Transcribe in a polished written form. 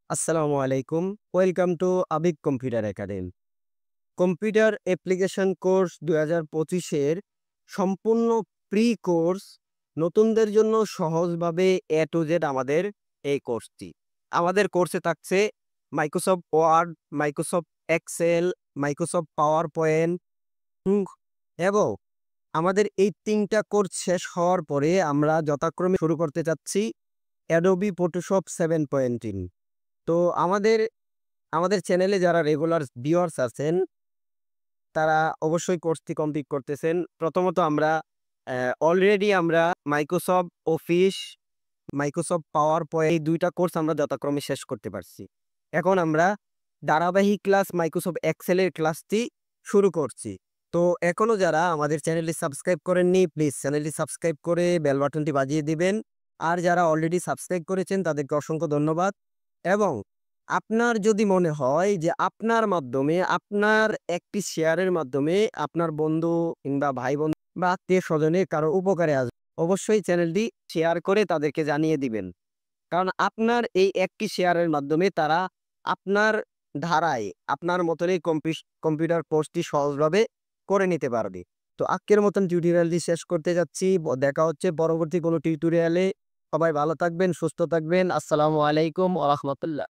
আসসালামু আলাইকুম। Welcome to আবিক computer academy. Computer application course ২০২৫ এর সম্পূর্ণ প্রি কোর্স নতুনদের জন্য সহজভাবে A to Z আমাদের এই কোর্সটি। আমাদের কোর্সে থাকছে Microsoft Word, Microsoft Excel, Microsoft PowerPoint এবং আমাদের এই ৩ টা কোর্স শেষ হওয়ার পরে আমরা যথাক্রমে শুরু করতে চাচ্ছি Adobe Photoshop 7.3। তো আমাদের আমাদের চ্যানেলে যারা রেগুলার ভিউয়ার্স আছেন, তারা অবশ্যই কোর্সটি কমপ্লিট করতেছেন। প্রথমত আমরা অলরেডি আমরা Microsoft office, Microsoft power point এই ২ টা কোর্স আমরা যথাক্রমে শেষ করতে পারছি। এখন আমরা ধারাবাহিক ক্লাস মাইক্রোসফট এক্সেল এর ক্লাসটি শুরু করছি। তো এখনো যারা আমাদের চ্যানেলটি সাবস্ক্রাইব করেননি, প্লিজ চ্যানেলটি সাবস্ক্রাইব করে বেল বাটনটি বাজিয়ে দিবেন। আর যারা অলরেডি সাবস্ক্রাইব করেছেন তাদেরকে অসংখ্য ধন্যবাদ। এবং আপনার যদি মনে হয় যে আপনার মাধ্যমে, আপনার একটি শেয়ারের মাধ্যমে আপনার বন্ধু কিংবা ভাই-বোন বা আত্মীয়-স্বজনের কারো উপকারে আসবে, অবশ্যই চ্যানেলটি শেয়ার করে তাদেরকে জানিয়ে দিবেন। কারণ আপনার এই একটি শেয়ারের মাধ্যমে তারা আপনার ধারায়, আপনার মতনই কম্পিউটার কোর্সটি সহজভাবে করে নিতে পারবে। তো আজকের মতন টিউটোরিয়ালটি শেষ করতে যাচ্ছি। দেখা হচ্ছে পরবর্তী কোনো টিউটোরিয়ালে। সবাই ভালো থাকবেন, সুস্থ থাকবেন। আসসালামু আলাইকুম ওয়া রাহমাতুল্লাহ।